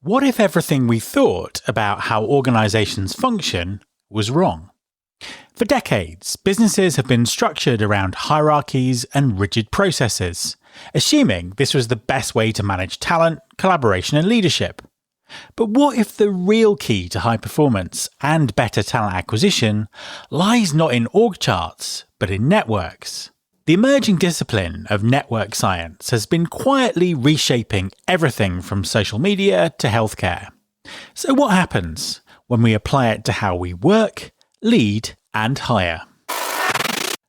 What if everything we thought about how organizations function was wrong? For decades, businesses have been structured around hierarchies and rigid processes, assuming this was the best way to manage talent, collaboration, and leadership. But what if the real key to high performance and better talent acquisition lies not in org charts, but in networks? The emerging discipline of network science has been quietly reshaping everything from social media to healthcare. So what happens when we apply it to how we work, lead, and hire?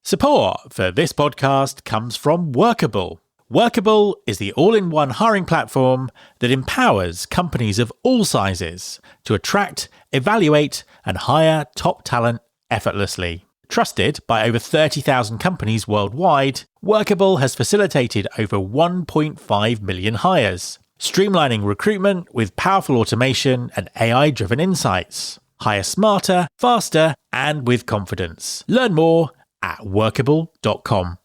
Support for this podcast comes from Workable. Workable is the all-in-one hiring platform that empowers companies of all sizes to attract, evaluate, and hire top talent effortlessly. Trusted by over 30,000 companies worldwide, Workable has facilitated over 1.5 million hires, streamlining recruitment with powerful automation and AI-driven insights. Hire smarter, faster, and with confidence. Learn more at workable.com.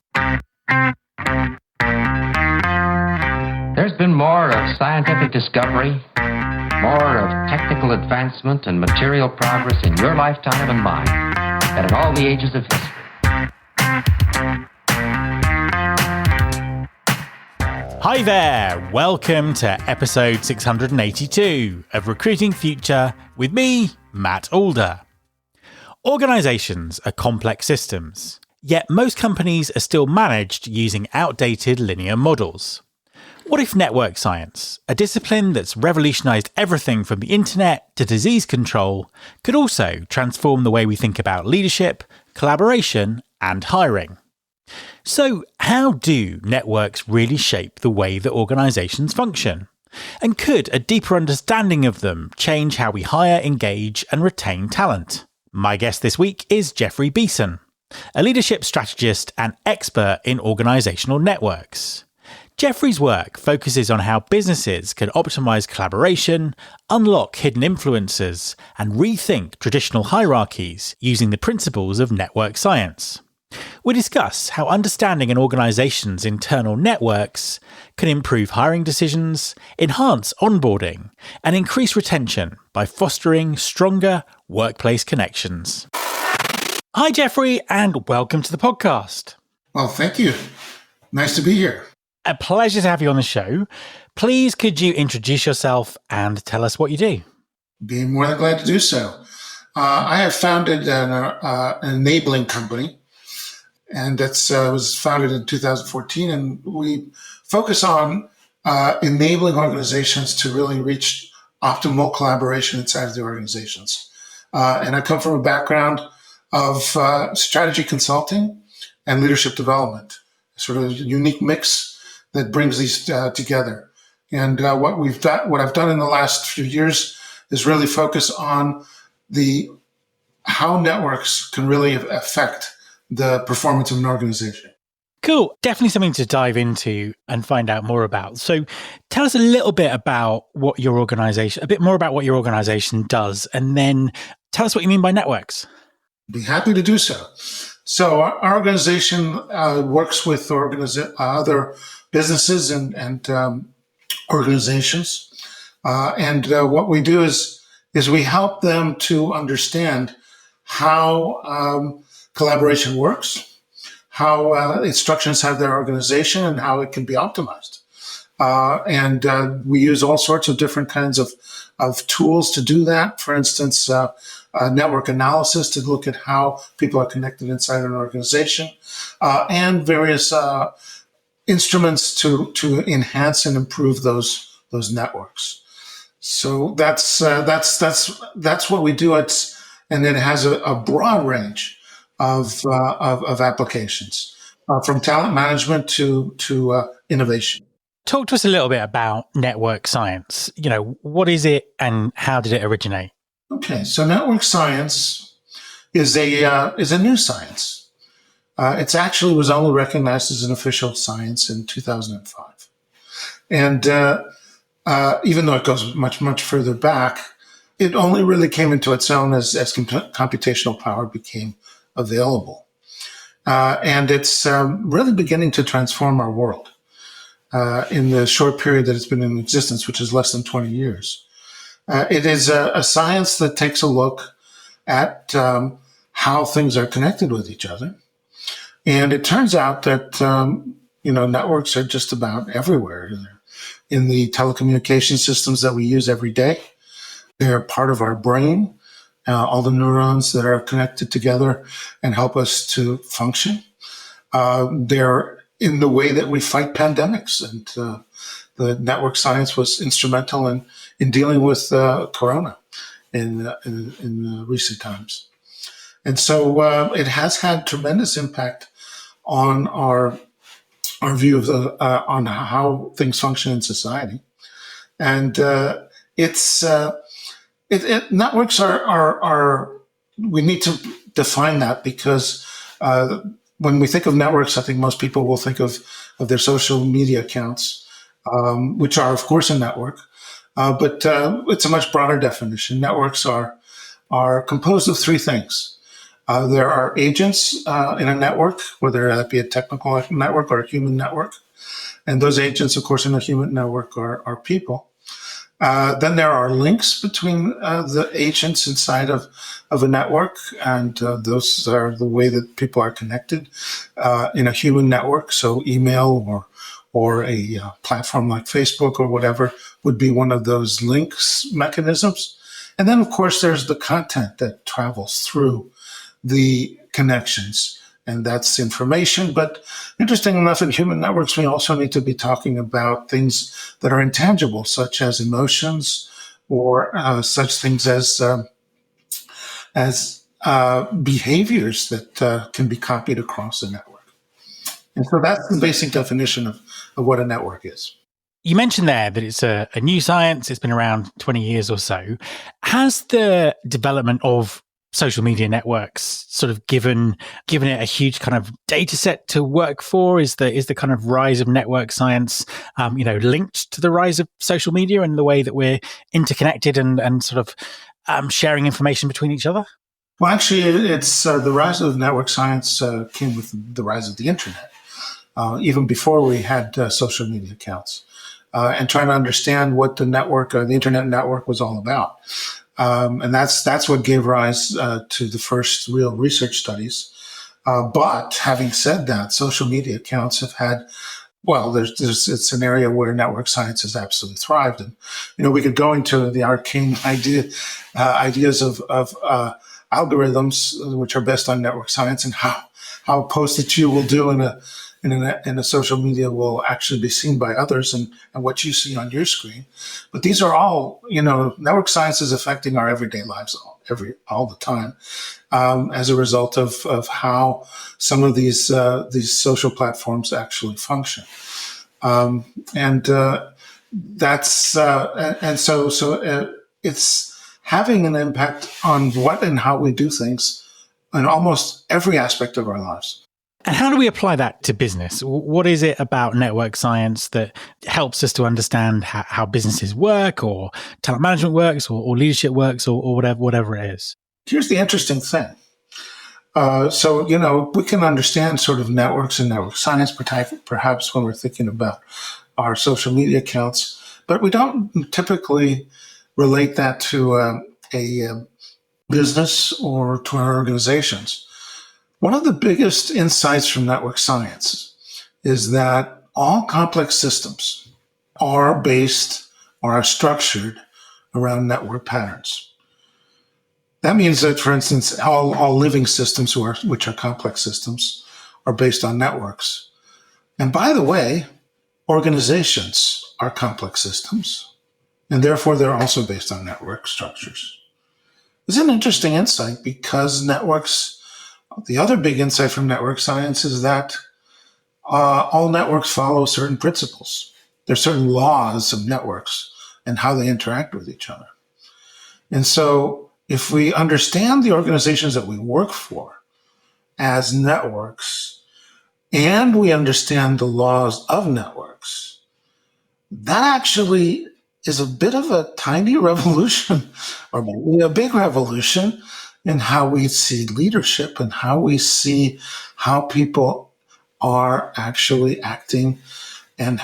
There's been more of scientific discovery, more of technical advancement and material progress in your lifetime and mine than in all the ages of history. Hi there, welcome to episode 682 of Recruiting Future with me, Matt Alder. Organizations are complex systems, yet most companies are still managed using outdated linear models. What if network science, a discipline that's revolutionized everything from the internet to disease control, could also transform the way we think about leadership, collaboration, and hiring? So, how do networks really shape the way that organizations function? And could a deeper understanding of them change how we hire, engage, and retain talent? My guest this week is Jeffrey Beeson, a leadership strategist and expert in organizational networks. Jeffrey's work focuses on how businesses can optimize collaboration, unlock hidden influences, and rethink traditional hierarchies using the principles of network science. We discuss how understanding an organization's internal networks can improve hiring decisions, enhance onboarding, and increase retention by fostering stronger workplace connections. Hi, Jeffrey, and welcome to the podcast. Well, thank you. Nice to be here. A pleasure to have you on the show. Please, could you introduce yourself and tell us what you do? Be more than glad to do so. I have founded an enabling company, and that was founded in 2014, and we focus on enabling organizations to really reach optimal collaboration inside of the organizations. And I come from a background of strategy consulting and leadership development, sort of a unique mix that brings these together. And what I've done in the last few years is really focus on how networks can really affect the performance of an organization. Cool. Definitely something to dive into and find out more about. So tell us a little bit about a bit more about what your organization does, and then tell us what you mean by networks. Be happy to do so. So our organization works with other businesses and organizations. And what we do is we help them to understand how collaboration works, how instructions have their organization, and how it can be optimized. And we use all sorts of different kinds of tools to do that. For instance, network analysis to look at how people are connected inside an organization, and various instruments to enhance and improve those networks. So that's what we do. And it has a broad range of applications, from talent management to innovation. Talk to us a little bit about network science. What is it and how did it originate? Okay, so network science is a new science. It actually was only recognized as an official science in 2005. And even though it goes much, much further back, it only really came into its own as computational power became available. And it's really beginning to transform our world in the short period that it's been in existence, which is less than 20 years. It is a science that takes a look at how things are connected with each other. And it turns out that, networks are just about everywhere. They're in the telecommunication systems that we use every day. They're part of our brain, all the neurons that are connected together and help us to function. They're in the way that we fight pandemics. And the network science was instrumental in dealing with corona in recent times. And so it has had tremendous impact on our view of on how things function in society. And networks are we need to define that because when we think of networks, I think most people will think of their social media accounts, which are of course a network, but it's a much broader definition. Networks are composed of three things. There are agents in a network, whether that be a technical network or a human network. And those agents, of course, in a human network are people. Then there are links between the agents inside of a network, and those are the way that people are connected in a human network. So email or a platform like Facebook or whatever would be one of those links mechanisms. And then, of course, there's the content that travels through the connections, and that's information. But interesting enough, in human networks, we also need to be talking about things that are intangible, such as emotions or such things as behaviors that can be copied across a network. And so that's the basic definition of what a network is. You mentioned there that it's a new science. It's been around 20 years or so. Has the development of social media networks sort of given it a huge kind of data set to work for? Is the kind of rise of network science, linked to the rise of social media and the way that we're interconnected and sort of sharing information between each other? Well, actually, it's the rise of network science came with the rise of the internet, even before we had social media accounts, and trying to understand what the network or the internet network was all about. And that's what gave rise to the first real research studies. But having said that, social media accounts have had, it's an area where network science has absolutely thrived. And, we could go into the arcane ideas of algorithms, which are based on network science, and how a post that you will do in a social media will actually be seen by others and what you see on your screen. But these are all, network science is affecting our everyday lives all the time as a result of how some of these social platforms actually function. It's having an impact on what and how we do things in almost every aspect of our lives. And how do we apply that to business? What is it about network science that helps us to understand how businesses work, or talent management works, or leadership works, or whatever it is? Here's the interesting thing. We can understand sort of networks and network science, perhaps when we're thinking about our social media accounts, but we don't typically relate that to a business or to our organizations. One of the biggest insights from network science is that all complex systems are based or are structured around network patterns. That means that, for instance, all living systems, which are complex systems, are based on networks. And by the way, organizations are complex systems, and therefore they're also based on network structures. It's an interesting insight because the other big insight from network science is that all networks follow certain principles. There's certain laws of networks and how they interact with each other. And so if we understand the organizations that we work for as networks, and we understand the laws of networks, that actually is a bit of a tiny revolution, or maybe a big revolution, in how we see leadership and how we see how people are actually acting and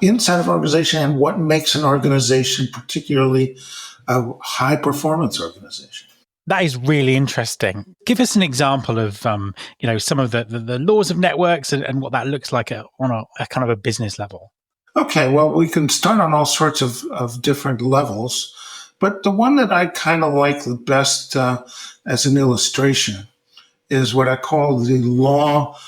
inside of an organization, and what makes an organization particularly a high performance organization. That is really interesting. Give us an example of, some of the laws of networks and what that looks like on a kind of a business level. Okay, well, we can start on all sorts of different levels, but the one that I kind of like the best as an illustration is what I call the law,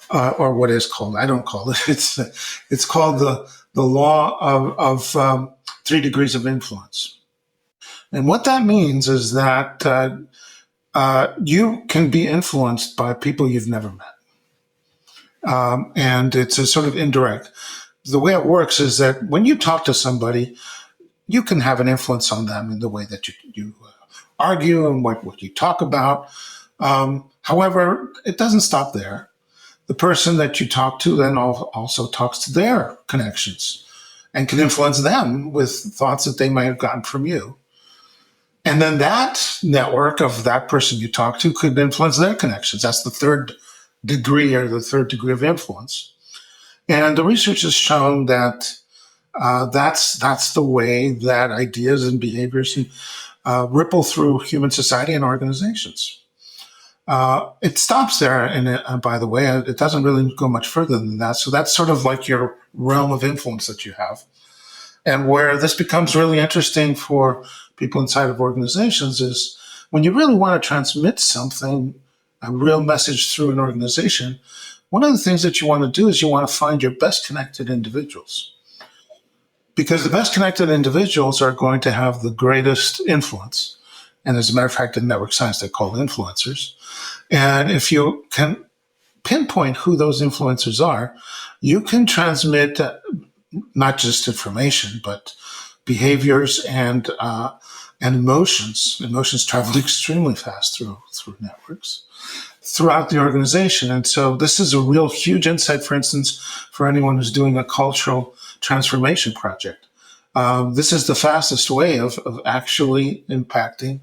or what is called, I don't call it, it's called the law of 3 degrees of influence. And what that means is that you can be influenced by people you've never met. And it's a sort of indirect. The way it works is that when you talk to somebody, you can have an influence on them in the way that you argue and what you talk about. However, it doesn't stop there. The person that you talk to then also talks to their connections and can influence them with thoughts that they might have gotten from you. And then that network of that person you talk to could influence their connections. That's the third degree, or the third degree of influence. And the research has shown that that's the way that ideas and behaviors ripple through human society and organizations. It stops there, and by the way, it doesn't really go much further than that. So that's sort of like your realm of influence that you have. And where this becomes really interesting for people inside of organizations is when you really want to transmit something, a real message through an organization, one of the things that you want to do is you want to find your best connected individuals. Because the best connected individuals are going to have the greatest influence. And as a matter of fact, in network science, they're called influencers. And if you can pinpoint who those influencers are, you can transmit not just information, but behaviors and emotions. Emotions travel extremely fast through networks throughout the organization. And so this is a real huge insight, for instance, for anyone who's doing a cultural transformation project. This is the fastest way of actually impacting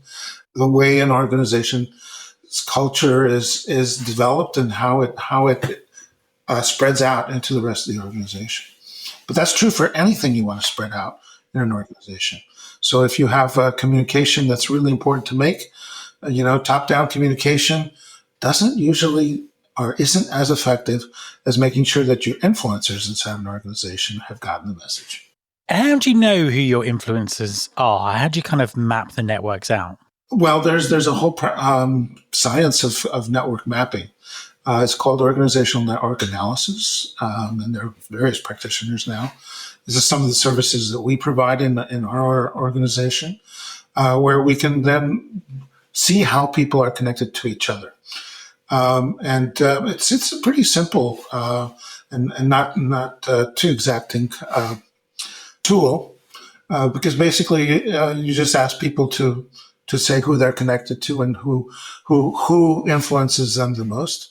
the way an organization's culture is developed and how it spreads out into the rest of the organization. But that's true for anything you want to spread out in an organization. So if you have communication that's really important to make, top-down communication doesn't usually or isn't as effective as making sure that your influencers inside an organization have gotten the message. How do you know who your influencers are? How do you kind of map the networks out? Well, there's a whole science of network mapping. It's called organizational network analysis, and there are various practitioners now. This is some of the services that we provide in our organization, where we can then see how people are connected to each other. It's a pretty simple and not too exacting tool, because basically you just ask people to say who they're connected to and who influences them the most.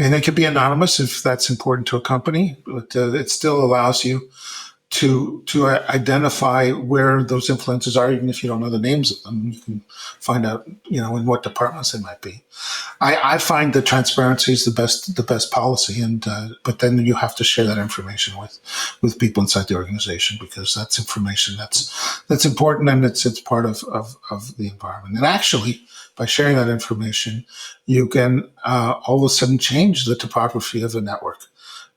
And it can be anonymous if that's important to a company, but it still allows you to identify where those influences are, even if you don't know the names of them. You can find out, in what departments they might be. I find that transparency is the best policy, but then you have to share that information with people inside the organization, because that's information that's important, and it's part of the environment. And actually, by sharing that information, you can all of a sudden change the topography of the network.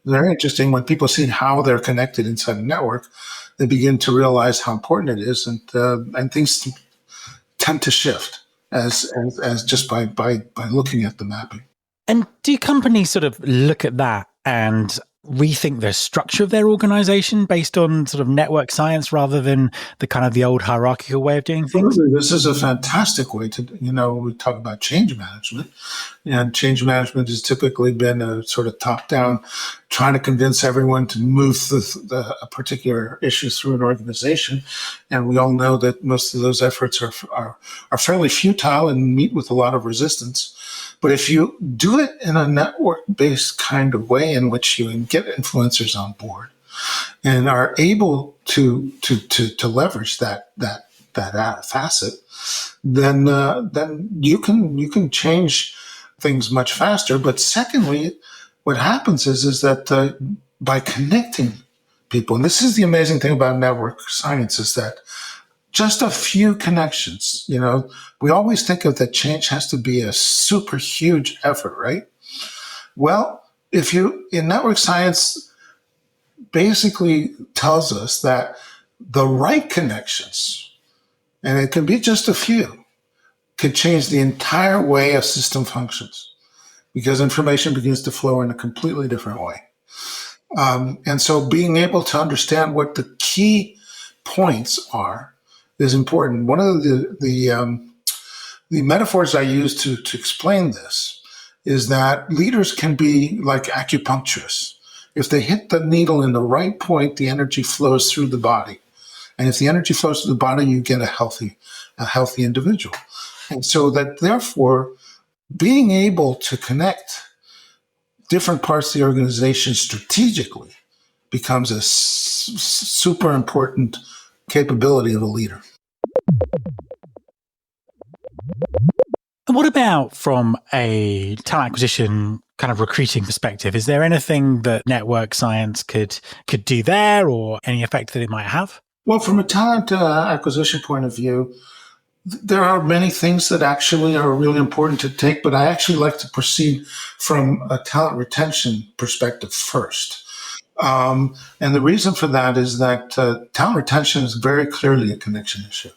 Very interesting. When people see how they're connected inside a network, they begin to realize how important it is, and things tend to shift as just by looking at the mapping. And do companies sort of look at that and rethink the structure of their organization based on sort of network science rather than the old hierarchical way of doing things? This is a fantastic way to, we talk about change management, and change management has typically been a sort of top-down, trying to convince everyone to move the particular issues through an organization. And we all know that most of those efforts are fairly futile and meet with a lot of resistance. But if you do it in a network-based kind of way, in which you get influencers on board and are able to leverage that facet, then you can change things much faster. But secondly, what happens is that by connecting people. And this is the amazing thing about network science, is that just a few connections, we always think of that change has to be a super huge effort, right? Well, in network science, basically tells us that the right connections, and it can be just a few, could change the entire way a system functions, because information begins to flow in a completely different way. And so being able to understand what the key points are is important. One of the metaphors I use to explain this is that leaders can be like acupuncturists. If they hit the needle in the right point, the energy flows through the body. And if the energy flows through the body, you get a healthy individual. And so that therefore, being able to connect different parts of the organization strategically becomes a super important capability of a leader. And what about from a talent acquisition kind of recruiting perspective? Is there anything that network science could do there, or any effect that it might have? Well, from a talent acquisition point of view, there are many things that actually are really important to take, but I actually like to proceed from a talent retention perspective first. And the reason for that is that talent retention is very clearly a connection issue.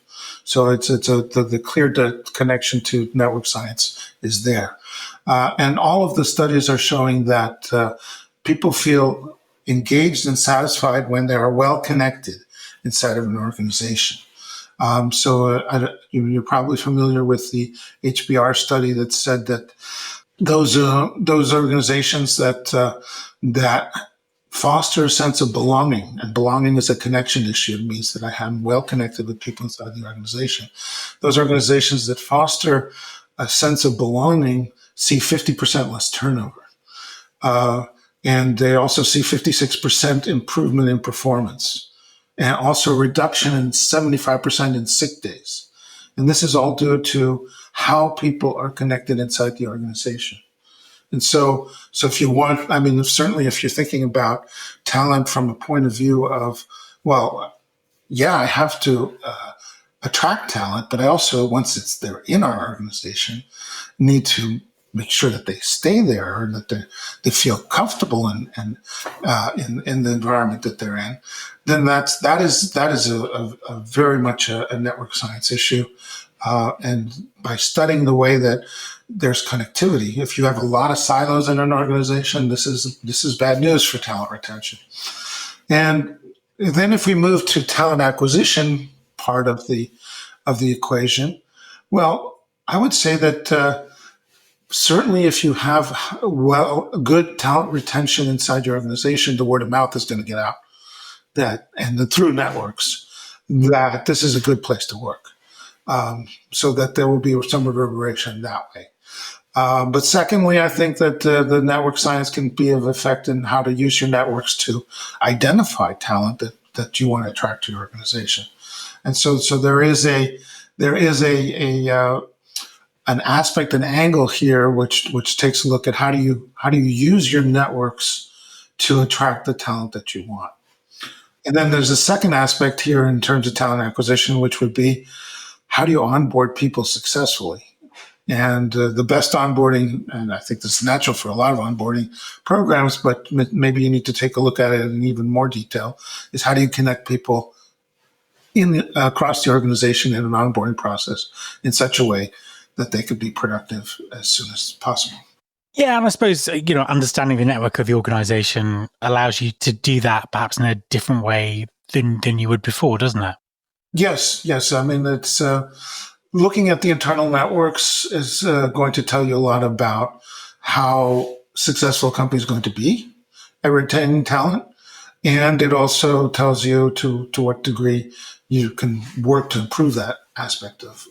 So the clear connection to network science is there. And all of the studies are showing that people feel engaged and satisfied when they are well connected inside of an organization. You're probably familiar with the HBR study that said that those organizations that foster a sense of belonging, and belonging is a connection issue. It means that I am well connected with people inside the organization. Those organizations that foster a sense of belonging see 50% less turnover. And they also see 56% improvement in performance, and also a reduction in 75% in sick days. And this is all due to how people are connected inside the organization. And so if you want, certainly if you're thinking about talent from a point of view of, well, yeah, I have to attract talent, but I also, once they're in our organization, need to make sure that they stay there, or that they feel comfortable in the environment that they're in. Then that is a very much a network science issue. And by studying the way that there's connectivity, if you have a lot of silos in an organization, this is bad news for talent retention. And then if we move to talent acquisition part of the equation, well, I would say that certainly if you have good talent retention inside your organization, the word of mouth is going to get out through networks that this is a good place to work. So that there will be some reverberation that way. But secondly, I think that the network science can be of effect in how to use your networks to identify talent that you want to attract to your organization. And so there is an aspect, an angle here, which takes a look at how do you use your networks to attract the talent that you want. And then there's a second aspect here in terms of talent acquisition, which would be, how do you onboard people successfully? And the best onboarding, and I think this is natural for a lot of onboarding programs, but maybe you need to take a look at it in even more detail, is how do you connect people across the organization in an onboarding process in such a way that they could be productive as soon as possible. Yeah, and I suppose, understanding the network of the organization allows you to do that perhaps in a different way than you would before, doesn't it? Yes. It's looking at the internal networks is going to tell you a lot about how successful a company is going to be at retaining talent. And it also tells you to what degree you can work to improve that aspect of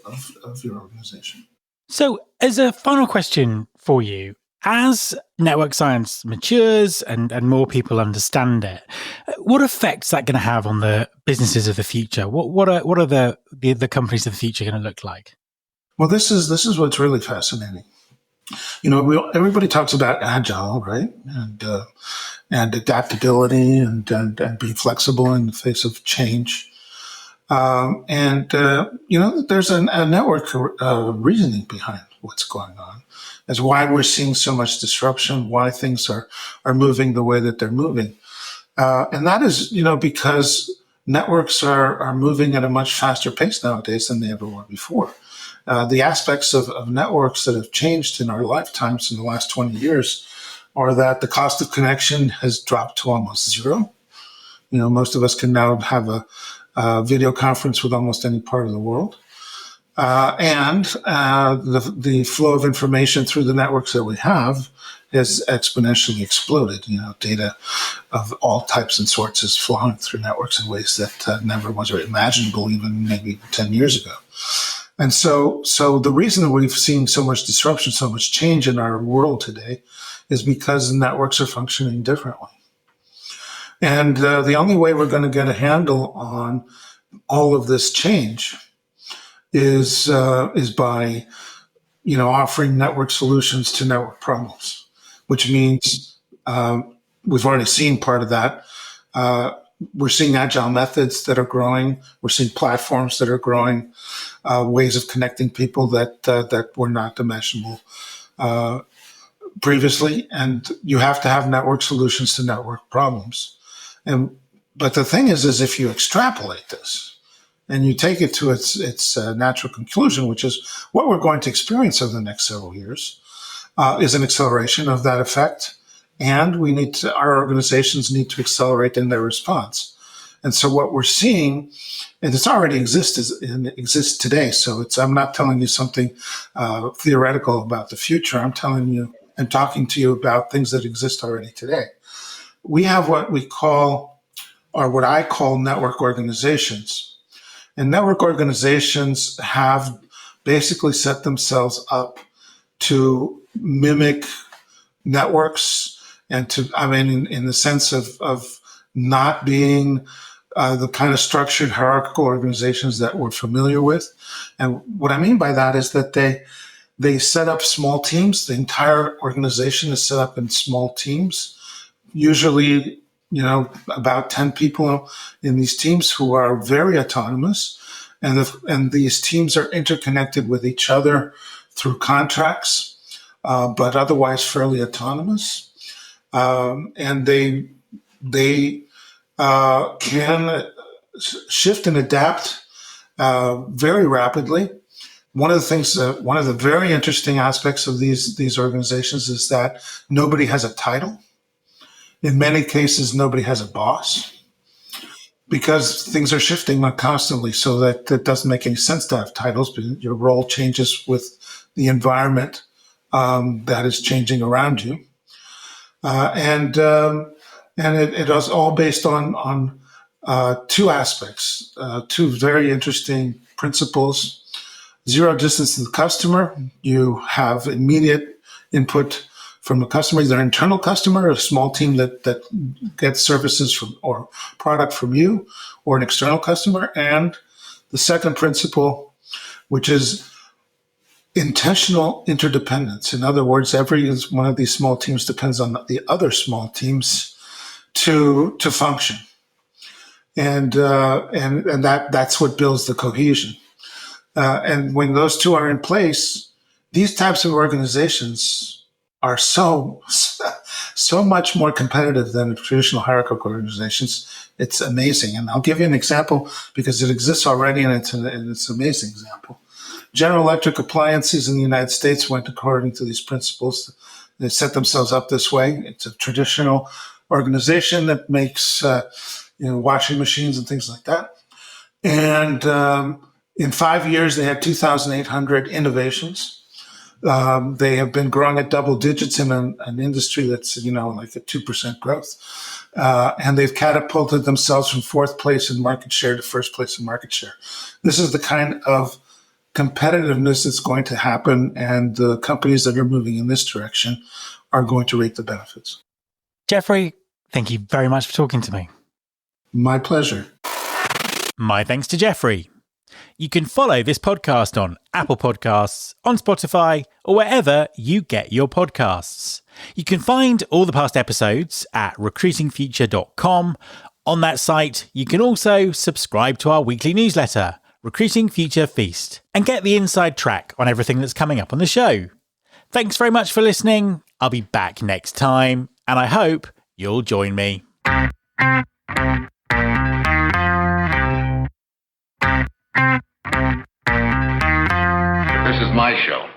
your organization. So as a final question for you, as network science matures and more people understand it, what effects is that going to have on the businesses of the future? What are the companies of the future going to look like? Well, this is what's really fascinating. Everybody talks about agile, right? and adaptability and being flexible in the face of change. There's a network reasoning behind what's going on, as why we're seeing so much disruption, why things are moving the way that they're moving. And that is, because networks are moving at a much faster pace nowadays than they ever were before. The aspects of networks that have changed in our lifetimes in the last 20 years are that the cost of connection has dropped to almost zero. Most of us can now have a video conference with almost any part of the world. And the flow of information through the networks that we have has exponentially exploded. Data of all types and sorts is flowing through networks in ways that never was imaginable even maybe 10 years ago. And so the reason that we've seen so much disruption, so much change in our world today is because the networks are functioning differently. And the only way we're going to get a handle on all of this change is by offering network solutions to network problems, which means we've already seen part of that. We're seeing agile methods that are growing. We're seeing platforms that are growing, ways of connecting people that were not imaginable previously. And you have to have network solutions to network problems. But the thing is if you extrapolate this and you take it to its natural conclusion, which is what we're going to experience over the next several years, is an acceleration of that effect. And our organizations need to accelerate in their response. And so what we're seeing, and it's already exists today. So I'm not telling you something theoretical about the future. I'm telling you and talking to you about things that exist already today. We have what we call, or what I call, network organizations. And network organizations have basically set themselves up to mimic networks and in the sense of not being the kind of structured hierarchical organizations that we're familiar with. And what I mean by that is that they set up small teams. The entire organization is set up in small teams, usually, about 10 people in these teams who are very autonomous. And these teams are interconnected with each other through contracts, but otherwise fairly autonomous. And they can shift and adapt very rapidly. One of the very interesting aspects of these organizations is that nobody has a title. In many cases, nobody has a boss, because things are shifting constantly, so that it doesn't make any sense to have titles, but your role changes with the environment that is changing around you. And it is all based on two aspects, two very interesting principles. Zero distance to the customer. You have immediate input from a customer, either an internal customer, a small team that gets services from or product from you, or an external customer. And the second principle, which is intentional interdependence. In other words, every one of these small teams depends on the other small teams to function. And that's what builds the cohesion. And when those two are in place, these types of organizations are so much more competitive than traditional hierarchical organizations. It's amazing. And I'll give you an example because it exists already, and it's an amazing example. General Electric appliances in the United States went according to these principles. They set themselves up this way. It's a traditional organization that makes washing machines and things like that. And in 5 years, they had 2,800 innovations. They have been growing at double digits in an industry that's, like a 2% growth. And they've catapulted themselves from fourth place in market share to first place in market share. This is the kind of competitiveness that's going to happen, and the companies that are moving in this direction are going to reap the benefits. Jeffrey, thank you very much for talking to me. My pleasure. My thanks to Jeffrey. You can follow this podcast on Apple Podcasts, on Spotify, or wherever you get your podcasts. You can find all the past episodes at recruitingfuture.com. On that site, you can also subscribe to our weekly newsletter, Recruiting Future Feast, and get the inside track on everything that's coming up on the show. Thanks very much for listening. I'll be back next time, and I hope you'll join me. This is my show.